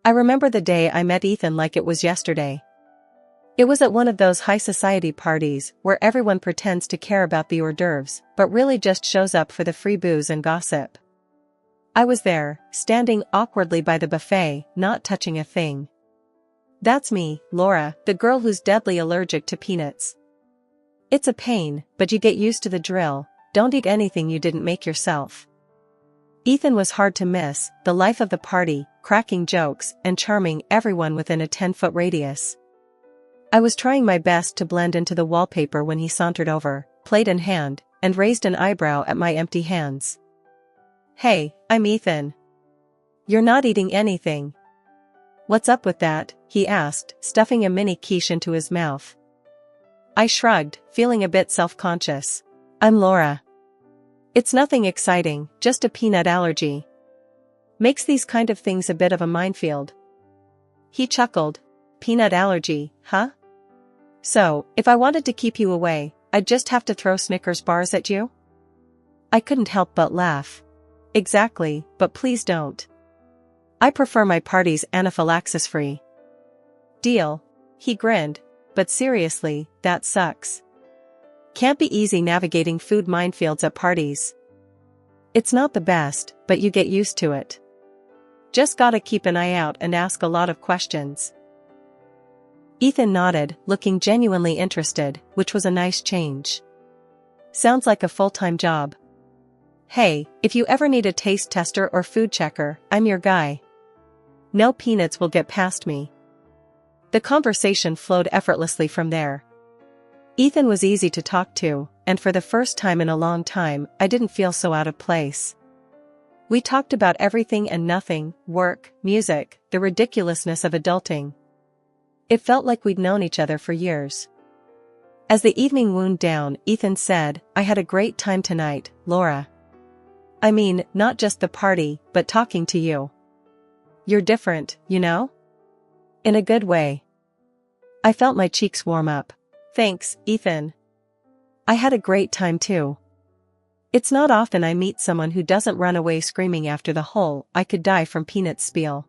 I remember the day I met Ethan like it was yesterday. It was at one of those high society parties where everyone pretends to care about the hors d'oeuvres, but really just shows up for the free booze and gossip. I was there, standing awkwardly by the buffet, not touching a thing. That's me, Laura, the girl who's deadly allergic to peanuts. It's a pain, but you get used to the drill. Don't eat anything you didn't make yourself. Ethan was hard to miss, the life of the party, cracking jokes and charming everyone within a 10-foot radius. I was trying my best to blend into the wallpaper when he sauntered over, plate in hand, and raised an eyebrow at my empty hands. "Hey, I'm Ethan. You're not eating anything." "What's up with that?" he asked, stuffing a mini quiche into his mouth. I shrugged, feeling a bit self-conscious. "I'm Laura. It's nothing exciting, just a peanut allergy." Makes these kind of things a bit of a minefield. He chuckled. "Peanut allergy, huh? So, if I wanted to keep you away, I'd just have to throw Snickers bars at you?" I couldn't help but laugh. "Exactly, but please don't. I prefer my parties anaphylaxis-free." "Deal." He grinned. "But seriously, that sucks. Can't be easy navigating food minefields at parties." "It's not the best, but you get used to it. Just gotta keep an eye out and ask a lot of questions." Ethan nodded, looking genuinely interested, which was a nice change. "Sounds like a full-time job." "Hey, if you ever need a taste tester or food checker, I'm your guy. No peanuts will get past me." The conversation flowed effortlessly from there. Ethan was easy to talk to, and for the first time in a long time, I didn't feel so out of place. We talked about everything and nothing, work, music, the ridiculousness of adulting. It felt like we'd known each other for years. As the evening wound down, Ethan said, "I had a great time tonight, Laura. I mean, not just the party, but talking to you. You're different, you know? In a good way." I felt my cheeks warm up. "Thanks, Ethan. I had a great time too. It's not often I meet someone who doesn't run away screaming after the whole 'I could die from peanuts' spiel."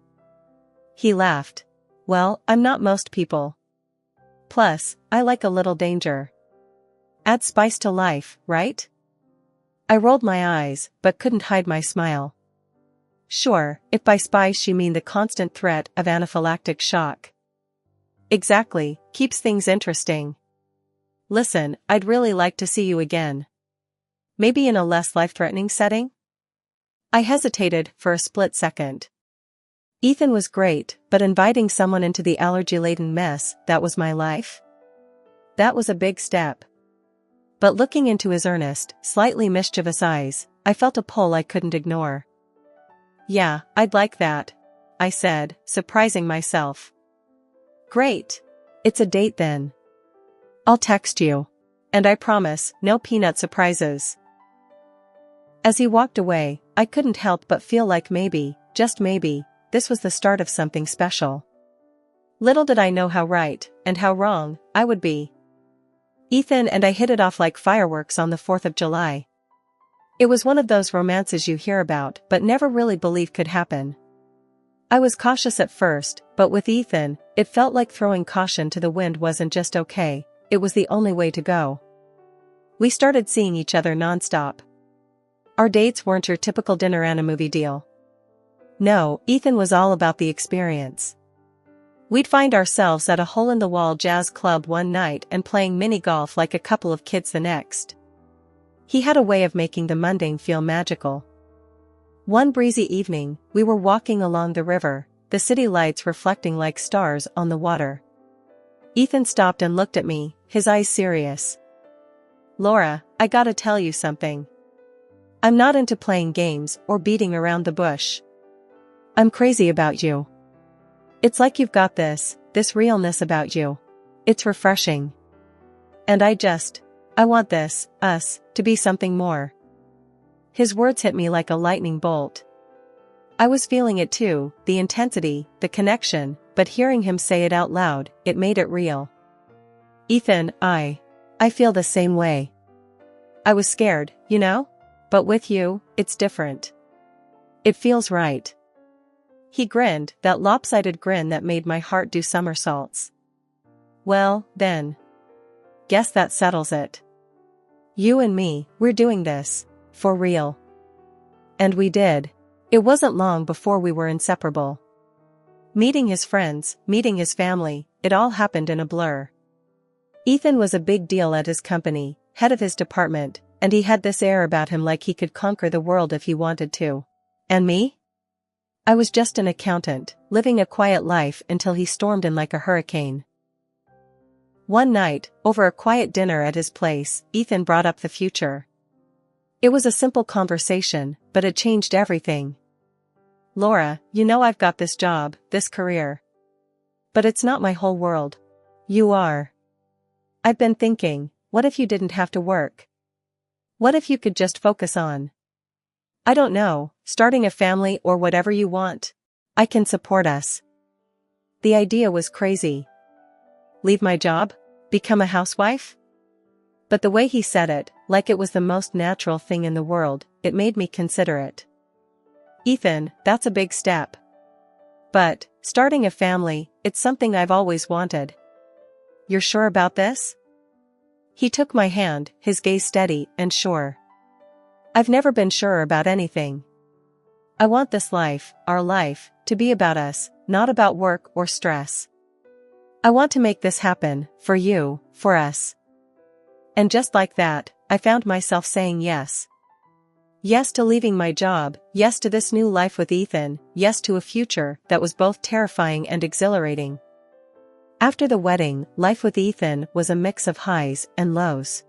He laughed. "Well, I'm not most people. Plus, I like a little danger. Add spice to life, right?" I rolled my eyes, but couldn't hide my smile. "Sure, if by spice you mean the constant threat of anaphylactic shock." "Exactly, keeps things interesting. Listen, I'd really like to see you again. Maybe in a less life-threatening setting?" I hesitated for a split second. Ethan was great, but inviting someone into the allergy-laden mess that was my life? That was a big step. But looking into his earnest, slightly mischievous eyes, I felt a pull I couldn't ignore. "Yeah, I'd like that," I said, surprising myself. "Great. It's a date then. I'll text you. And I promise, no peanut surprises." As he walked away, I couldn't help but feel like maybe, just maybe, this was the start of something special. Little did I know how right, and how wrong, I would be. Ethan and I hit it off like fireworks on the 4th of July. It was one of those romances you hear about but never really believe could happen. I was cautious at first, but with Ethan, it felt like throwing caution to the wind wasn't just okay, it was the only way to go. We started seeing each other nonstop. Our dates weren't your typical dinner and a movie deal. No, Ethan was all about the experience. We'd find ourselves at a hole-in-the-wall jazz club one night and playing mini-golf like a couple of kids the next. He had a way of making the mundane feel magical. One breezy evening, we were walking along the river, the city lights reflecting like stars on the water. Ethan stopped and looked at me, his eyes serious. "Laura, I gotta tell you something. I'm not into playing games or beating around the bush. I'm crazy about you. It's like you've got this realness about you. It's refreshing. And I want us, to be something more." His words hit me like a lightning bolt. I was feeling it too, the intensity, the connection, but hearing him say it out loud, it made it real. "Ethan, I feel the same way. I was scared, you know? But with you, it's different. It feels right." He grinned, that lopsided grin that made my heart do somersaults. Well, then. Guess that settles it. You and me, we're doing this. For real. And we did. It wasn't long before we were inseparable. Meeting his friends, meeting his family, it all happened in a blur. Ethan was a big deal at his company, head of his department, and he had this air about him like he could conquer the world if he wanted to. And me? I was just an accountant, living a quiet life until he stormed in like a hurricane. One night, over a quiet dinner at his place, Ethan brought up the future. It was a simple conversation, but it changed everything. Laura, you know I've got this job, this career. But it's not my whole world. You are. I've been thinking, what if you didn't have to work? What if you could just focus on, I don't know, starting a family or whatever you want? I can support us. The idea was crazy. Leave my job? Become a housewife? But the way he said it, like it was the most natural thing in the world, it made me consider it. Ethan, that's a big step. But, starting a family, it's something I've always wanted. You're sure about this? He took my hand, his gaze steady and sure. I've never been sure about anything. I want this life, our life, to be about us, not about work or stress. I want to make this happen, for you, for us. And just like that, I found myself saying yes. Yes to leaving my job, yes to this new life with Ethan, yes to a future that was both terrifying and exhilarating. After the wedding, life with Ethan was a mix of highs and lows.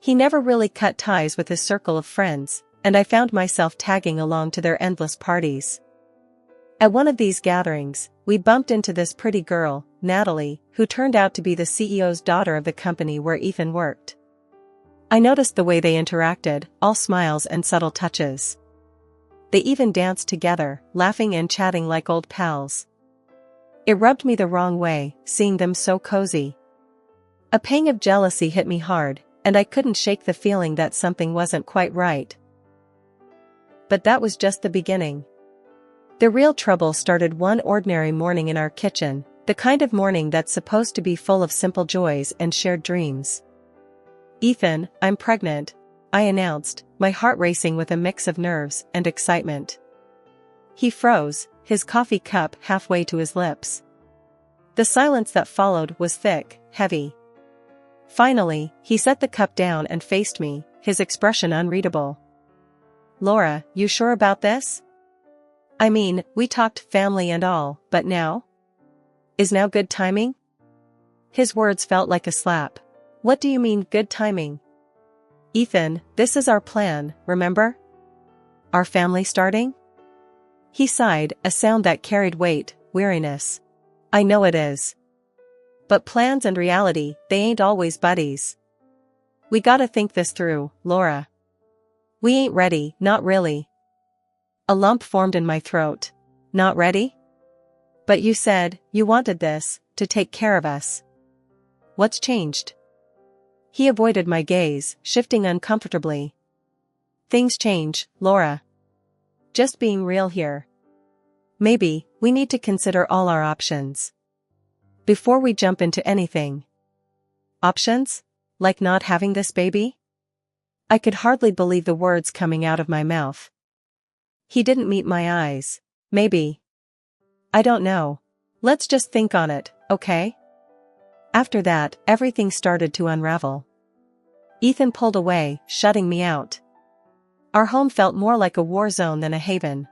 He never really cut ties with his circle of friends, and I found myself tagging along to their endless parties. At one of these gatherings, we bumped into this pretty girl, Natalie, who turned out to be the CEO's daughter of the company where Ethan worked. I noticed the way they interacted, all smiles and subtle touches. They even danced together, laughing and chatting like old pals. It rubbed me the wrong way, seeing them so cozy. A pang of jealousy hit me hard, and I couldn't shake the feeling that something wasn't quite right. But that was just the beginning. The real trouble started one ordinary morning in our kitchen, the kind of morning that's supposed to be full of simple joys and shared dreams. Ethan, I'm pregnant, I announced, my heart racing with a mix of nerves and excitement. He froze, his coffee cup halfway to his lips. The silence that followed was thick, heavy. Finally, he set the cup down and faced me, his expression unreadable. Laura, you sure about this? I mean, we talked family and all, but now? Is now good timing? His words felt like a slap. What do you mean, good timing? Ethan, this is our plan, remember? Our family starting? He sighed, a sound that carried weight, weariness. I know it is. But plans and reality, they ain't always buddies. We gotta think this through, Laura. We ain't ready, not really. A lump formed in my throat. Not ready? But you said, you wanted this, to take care of us. What's changed? He avoided my gaze, shifting uncomfortably. Things change, Laura. Just being real here. Maybe, we need to consider all our options. Before we jump into anything. Options? Like not having this baby? I could hardly believe the words coming out of my mouth. He didn't meet my eyes. Maybe. I don't know. Let's just think on it, okay? After that, everything started to unravel. Ethan pulled away, shutting me out. Our home felt more like a war zone than a haven.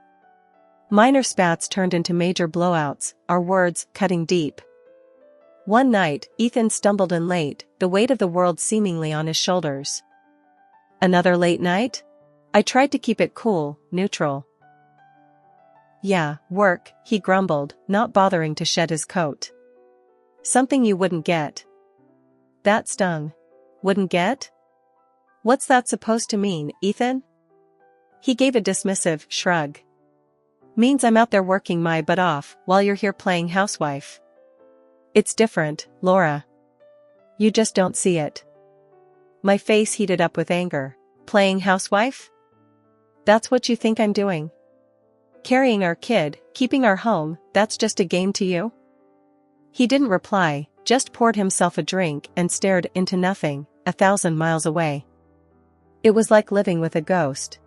Minor spats turned into major blowouts, our words cutting deep. One night, Ethan stumbled in late, the weight of the world seemingly on his shoulders. Another late night? I tried to keep it cool, neutral. Yeah, work, he grumbled, not bothering to shed his coat. Something you wouldn't get. That stung. Wouldn't get? What's that supposed to mean, Ethan? He gave a dismissive shrug. Means I'm out there working my butt off while you're here playing housewife. It's different, Laura. You just don't see it. My face heated up with anger. Playing housewife? That's what you think I'm doing? Carrying our kid, keeping our home, that's just a game to you? He didn't reply, just poured himself a drink and stared into nothing, 1,000 miles away. It was like living with a ghost.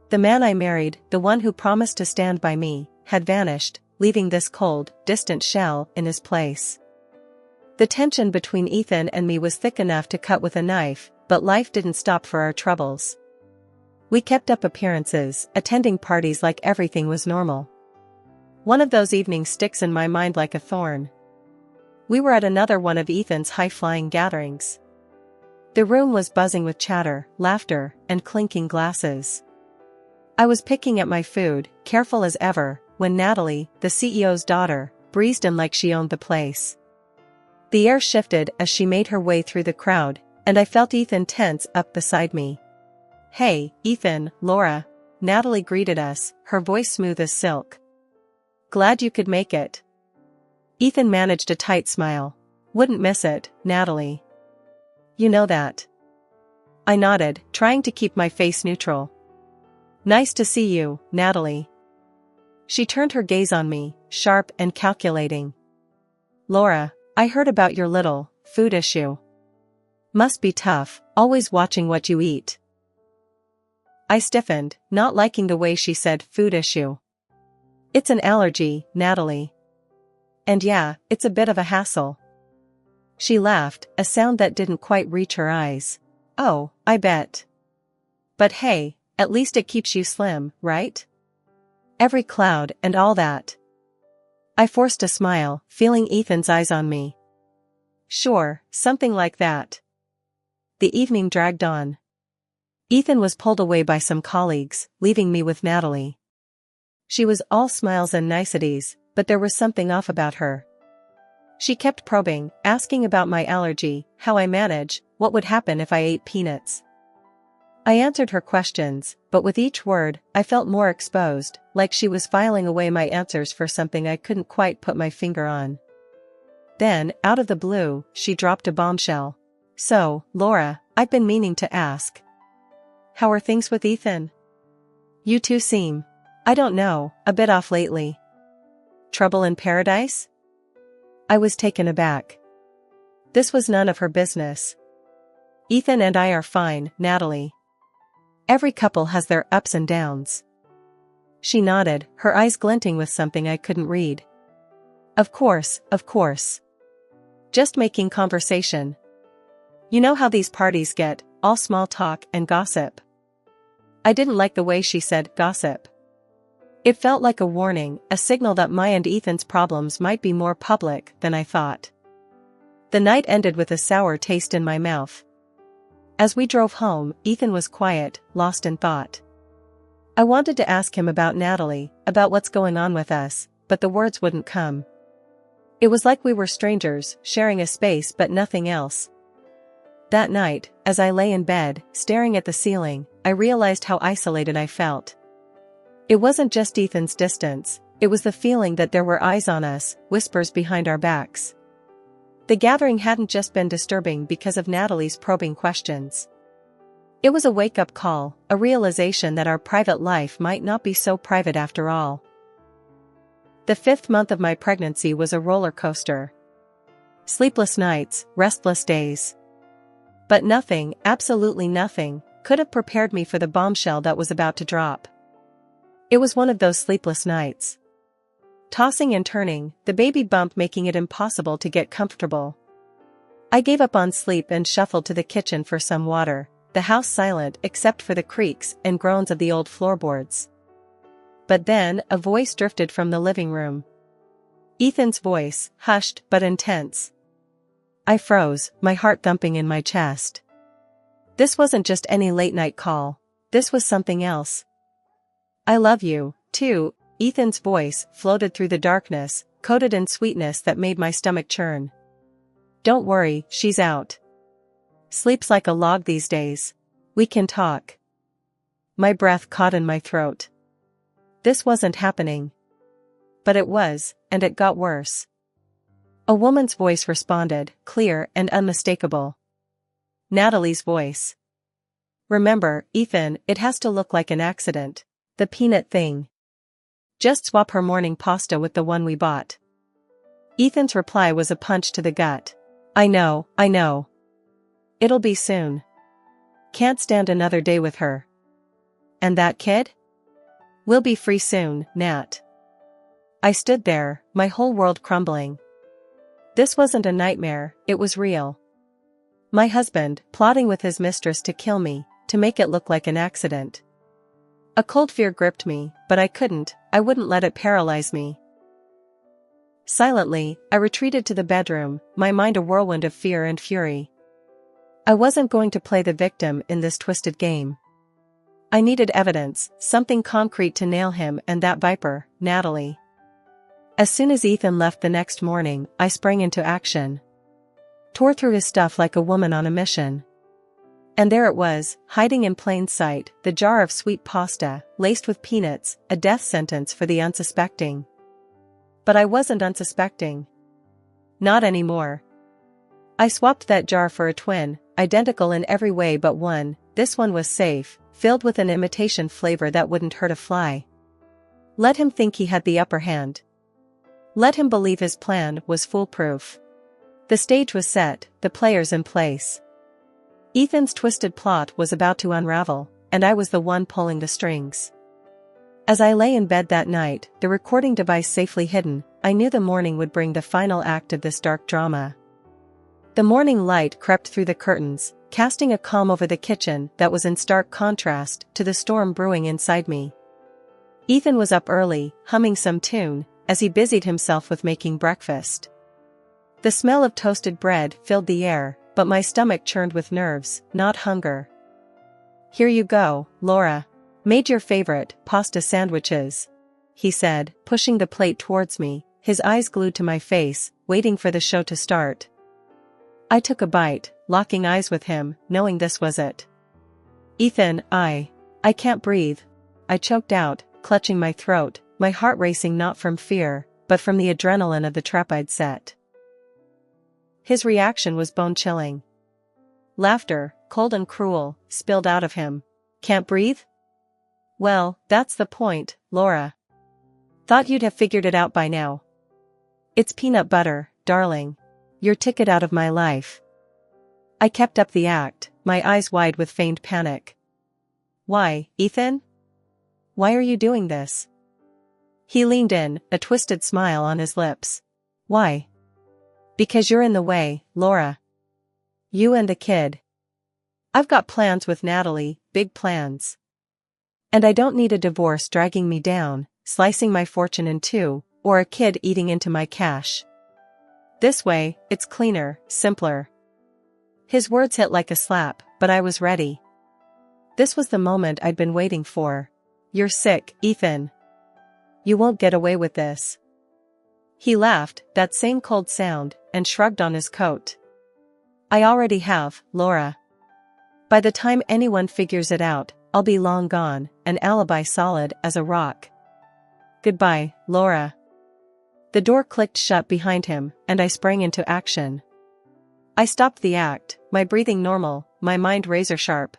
The man I married, the one who promised to stand by me, had vanished, leaving this cold, distant shell in his place. The tension between Ethan and me was thick enough to cut with a knife, but life didn't stop for our troubles. We kept up appearances, attending parties like everything was normal. One of those evenings sticks in my mind like a thorn. We were at another one of Ethan's high-flying gatherings. The room was buzzing with chatter, laughter, and clinking glasses. I was picking at my food, careful as ever, when Natalie, the CEO's daughter, breezed in like she owned the place. The air shifted as she made her way through the crowd, and I felt Ethan tense up beside me. "Hey, Ethan, Laura," Natalie greeted us, her voice smooth as silk. "Glad you could make it." Ethan managed a tight smile. "Wouldn't miss it, Natalie. You know that." I nodded, trying to keep my face neutral. "Nice to see you, Natalie." She turned her gaze on me, sharp and calculating. "Laura, I heard about your little food issue. Must be tough, always watching what you eat." I stiffened, not liking the way she said food issue. "It's an allergy, Natalie. And yeah, it's a bit of a hassle." She laughed, a sound that didn't quite reach her eyes. "Oh, I bet. But hey, at least it keeps you slim, right? Every cloud and all that." I forced a smile, feeling Ethan's eyes on me. "Sure, something like that." The evening dragged on. Ethan was pulled away by some colleagues, leaving me with Natalie. She was all smiles and niceties, but there was something off about her. She kept probing, asking about my allergy, how I manage, what would happen if I ate peanuts. I answered her questions, but with each word, I felt more exposed, like she was filing away my answers for something I couldn't quite put my finger on. Then, out of the blue, she dropped a bombshell. "So, Laura, I've been meaning to ask. How are things with Ethan? You two seem, I don't know, a bit off lately. Trouble in paradise?" I was taken aback. This was none of her business. "Ethan and I are fine, Natalie. Every couple has their ups and downs." She nodded, her eyes glinting with something I couldn't read. Of course, of course. Just making conversation. You know how these parties get, all small talk and gossip." I didn't like the way she said gossip. It felt like a warning, a signal that my and Ethan's problems might be more public than I thought. The night ended with a sour taste in my mouth. As we drove home, Ethan was quiet, lost in thought. I wanted to ask him about Natalie, about what's going on with us, but the words wouldn't come. It was like we were strangers, sharing a space but nothing else. That night, as I lay in bed, staring at the ceiling, I realized how isolated I felt. It wasn't just Ethan's distance, it was the feeling that there were eyes on us, whispers behind our backs. The gathering hadn't just been disturbing because of Natalie's probing questions. It was a wake-up call, a realization that our private life might not be so private after all. The 5th month of my pregnancy was a roller coaster. Sleepless nights, restless days. But nothing, absolutely nothing, could have prepared me for the bombshell that was about to drop. It was one of those sleepless nights. Tossing and turning, the baby bump making it impossible to get comfortable. I gave up on sleep and shuffled to the kitchen for some water, the house silent except for the creaks and groans of the old floorboards. But then, a voice drifted from the living room. Ethan's voice, hushed but intense. I froze, my heart thumping in my chest. This wasn't just any late-night call. This was something else. "I love you, too," Ethan's voice floated through the darkness, coated in sweetness that made my stomach churn. "Don't worry, she's out. Sleeps like a log these days. We can talk." My breath caught in my throat. This wasn't happening. But it was, and it got worse. A woman's voice responded, clear and unmistakable. Natalie's voice. "Remember, Ethan, it has to look like an accident. The peanut thing. Just swap her morning pasta with the one we bought. Ethan's reply was a punch to the gut. I know. It'll be soon. Can't stand another day with her. And that kid? We'll be free soon, Nat. I stood there, my whole world crumbling. This wasn't a nightmare, it was real. My husband, plotting with his mistress to kill me, to make it look like an accident. A cold fear gripped me, but I wouldn't let it paralyze me. Silently, I retreated to the bedroom, my mind a whirlwind of fear and fury. I wasn't going to play the victim in this twisted game. I needed evidence, something concrete to nail him and that viper, Natalie. As soon as Ethan left the next morning, I sprang into action. Tore through his stuff like a woman on a mission. And there it was, hiding in plain sight, the jar of sweet pasta, laced with peanuts, a death sentence for the unsuspecting. But I wasn't unsuspecting. Not anymore. I swapped that jar for a twin, identical in every way but one. This one was safe, filled with an imitation flavor that wouldn't hurt a fly. Let him think he had the upper hand. Let him believe his plan was foolproof. The stage was set, the players in place. Ethan's twisted plot was about to unravel, and I was the one pulling the strings. As I lay in bed that night, the recording device safely hidden, I knew the morning would bring the final act of this dark drama. The morning light crept through the curtains, casting a calm over the kitchen that was in stark contrast to the storm brewing inside me. Ethan was up early, humming some tune, as he busied himself with making breakfast. The smell of toasted bread filled the air, but my stomach churned with nerves, not hunger. Here you go, Laura. Made your favorite pasta sandwiches, he said, pushing the plate towards me, his eyes glued to my face, waiting for the show to start. I took a bite, locking eyes with him, knowing this was it. Ethan, I can't breathe. I choked out, clutching my throat, my heart racing not from fear, but from the adrenaline of the trap I'd set. His reaction was bone-chilling. Laughter, cold and cruel, spilled out of him. Can't breathe? Well, that's the point, Laura. Thought you'd have figured it out by now. It's peanut butter, darling. Your ticket out of my life. I kept up the act, my eyes wide with feigned panic. Why, Ethan? Why are you doing this? He leaned in, a twisted smile on his lips. Why? Because you're in the way, Laura. You and the kid. I've got plans with Natalie, big plans. And I don't need a divorce dragging me down, slicing my fortune in two, or a kid eating into my cash. This way, it's cleaner, simpler. His words hit like a slap, but I was ready. This was the moment I'd been waiting for. You're sick, Ethan. You won't get away with this. He laughed, that same cold sound, and shrugged on his coat. I already have, Laura. By the time anyone figures it out, I'll be long gone, an alibi solid as a rock. Goodbye, Laura. The door clicked shut behind him, and I sprang into action. I stopped the act, my breathing normal, my mind razor sharp.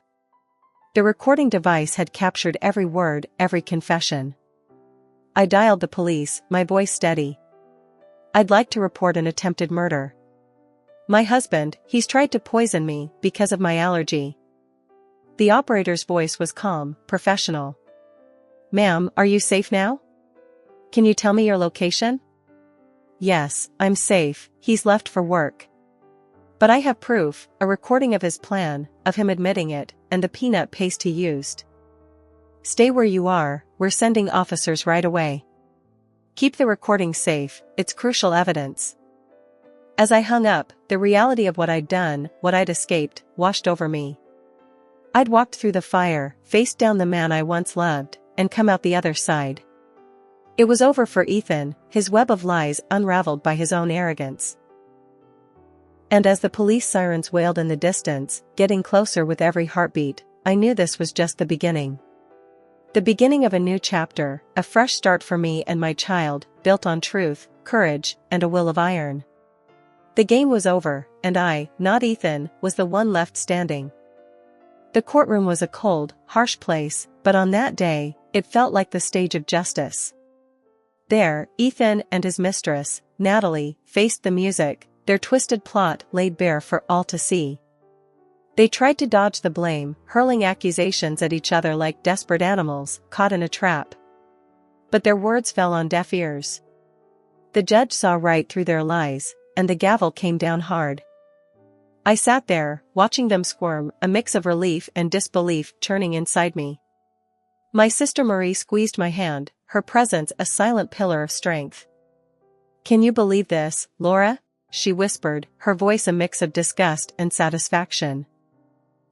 The recording device had captured every word, every confession. I dialed the police, my voice steady. I'd like to report an attempted murder. My husband, he's tried to poison me because of my allergy. The operator's voice was calm, professional. Ma'am, are you safe now? Can you tell me your location? Yes, I'm safe, he's left for work. But I have proof, a recording of his plan, of him admitting it, and the peanut paste he used. Stay where you are, we're sending officers right away. Keep the recording safe, it's crucial evidence. As I hung up, the reality of what I'd done, what I'd escaped, washed over me. I'd walked through the fire, faced down the man I once loved, and come out the other side. It was over for Ethan, his web of lies unraveled by his own arrogance. And as the police sirens wailed in the distance, getting closer with every heartbeat, I knew this was just the beginning. The beginning of a new chapter, a fresh start for me and my child, built on truth, courage, and a will of iron. The game was over, and I, not Ethan, was the one left standing. The courtroom was a cold, harsh place, but on that day, it felt like the stage of justice. There, Ethan and his mistress, Natalie, faced the music, their twisted plot laid bare for all to see. They tried to dodge the blame, hurling accusations at each other like desperate animals caught in a trap. But their words fell on deaf ears. The judge saw right through their lies, and the gavel came down hard. I sat there, watching them squirm, a mix of relief and disbelief churning inside me. My sister Marie squeezed my hand, her presence a silent pillar of strength. "Can you believe this, Laura?" she whispered, her voice a mix of disgust and satisfaction.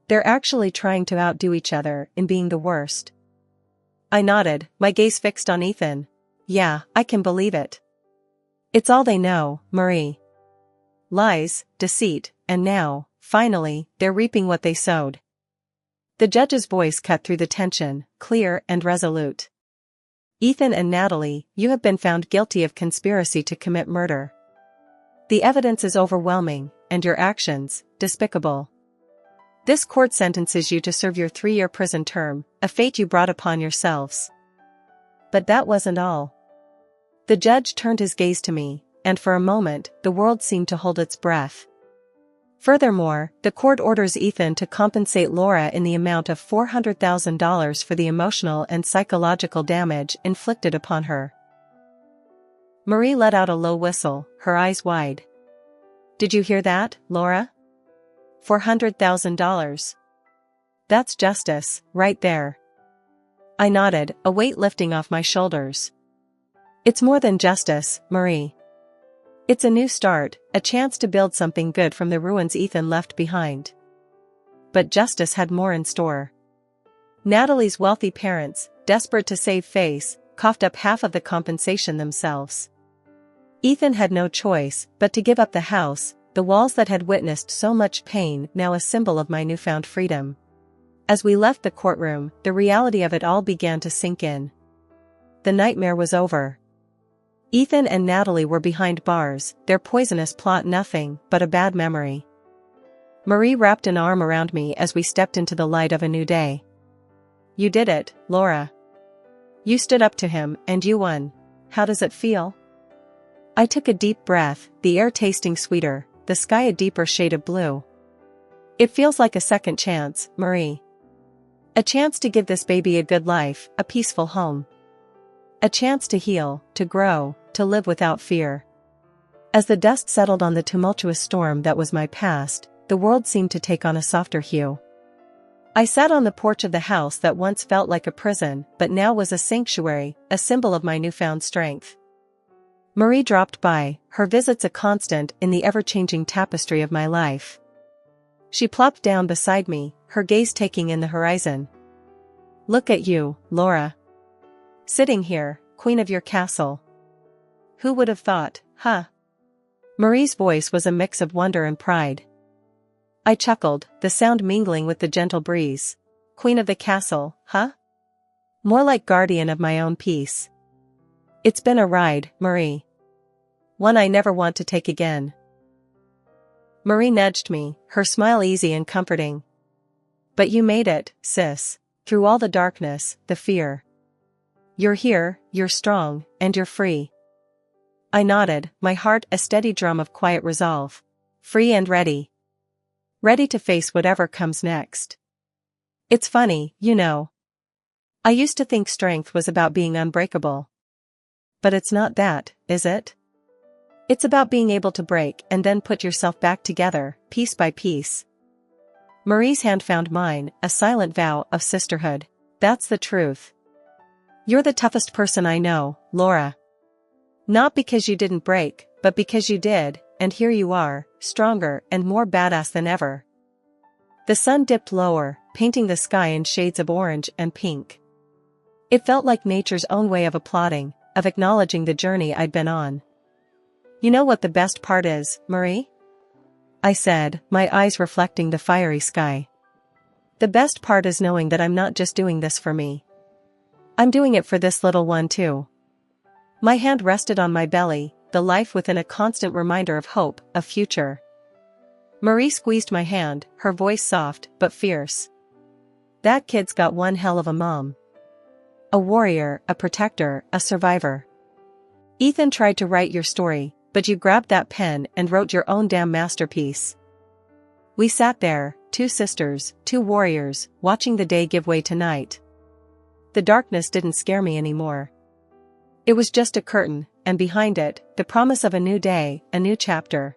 "They're actually trying to outdo each other in being the worst." I nodded, my gaze fixed on Ethan. "Yeah, I can believe it. It's all they know, Marie. Lies, deceit, and now, finally, they're reaping what they sowed." The judge's voice cut through the tension, clear and resolute. "Ethan and Natalie, you have been found guilty of conspiracy to commit murder. The evidence is overwhelming, and your actions, despicable. This court sentences you to serve your 3-year prison term, a fate you brought upon yourselves." But that wasn't all. The judge turned his gaze to me, and for a moment, the world seemed to hold its breath. Furthermore, the court orders Ethan to compensate Laura in the amount of $400,000 for the emotional and psychological damage inflicted upon her. Marie let out a low whistle, her eyes wide. "Did you hear that, Laura? $400,000. That's justice, right there." I nodded, a weight lifting off my shoulders. "It's more than justice, Marie. It's a new start, a chance to build something good from the ruins Ethan left behind." But justice had more in store. Natalie's wealthy parents, desperate to save face, coughed up half of the compensation themselves. Ethan had no choice but to give up the house, the walls that had witnessed so much pain now a symbol of my newfound freedom. As we left the courtroom, the reality of it all began to sink in. The nightmare was over. Ethan and Natalie were behind bars, their poisonous plot nothing but a bad memory. Marie wrapped an arm around me as we stepped into the light of a new day. "You did it, Laura. You stood up to him and you won. How does it feel?" I took a deep breath, the air tasting sweeter, the sky a deeper shade of blue. "It feels like a second chance, Marie. A chance to give this baby a good life, a peaceful home. A chance to heal, to grow, to live without fear." As the dust settled on the tumultuous storm that was my past, the world seemed to take on a softer hue. I sat on the porch of the house that once felt like a prison, but now was a sanctuary, a symbol of my newfound strength. Marie dropped by, her visits a constant in the ever-changing tapestry of my life. She plopped down beside me, her gaze taking in the horizon. "Look at you, Laura. Sitting here, queen of your castle. Who would have thought, huh?" Marie's voice was a mix of wonder and pride. I chuckled, the sound mingling with the gentle breeze. "Queen of the castle, huh? More like guardian of my own peace. It's been a ride, Marie. One I never want to take again." Marie nudged me, her smile easy and comforting. "But you made it, sis. Through all the darkness, the fear. You're here, you're strong, and you're free." I nodded, my heart a steady drum of quiet resolve. Free and ready. Ready to face whatever comes next. It's funny, you know. I used to think strength was about being unbreakable. But it's not that, is it? It's about being able to break and then put yourself back together, piece by piece. Marie's hand found mine, a silent vow of sisterhood. "That's the truth. You're the toughest person I know, Laura. Not because you didn't break, but because you did, and here you are, stronger and more badass than ever." The sun dipped lower, painting the sky in shades of orange and pink. It felt like nature's own way of applauding, of acknowledging the journey I'd been on. "You know what the best part is, Marie?" I said, my eyes reflecting the fiery sky. "The best part is knowing that I'm not just doing this for me. I'm doing it for this little one too." My hand rested on my belly, the life within a constant reminder of hope, of future. Marie squeezed my hand, her voice soft but fierce. "That kid's got one hell of a mom. A warrior, a protector, a survivor. Ethan tried to write your story, but you grabbed that pen and wrote your own damn masterpiece. We sat there, two sisters, two warriors, watching the day give way to night. The darkness didn't scare me anymore. It was just a curtain, and behind it, the promise of a new day, a new chapter.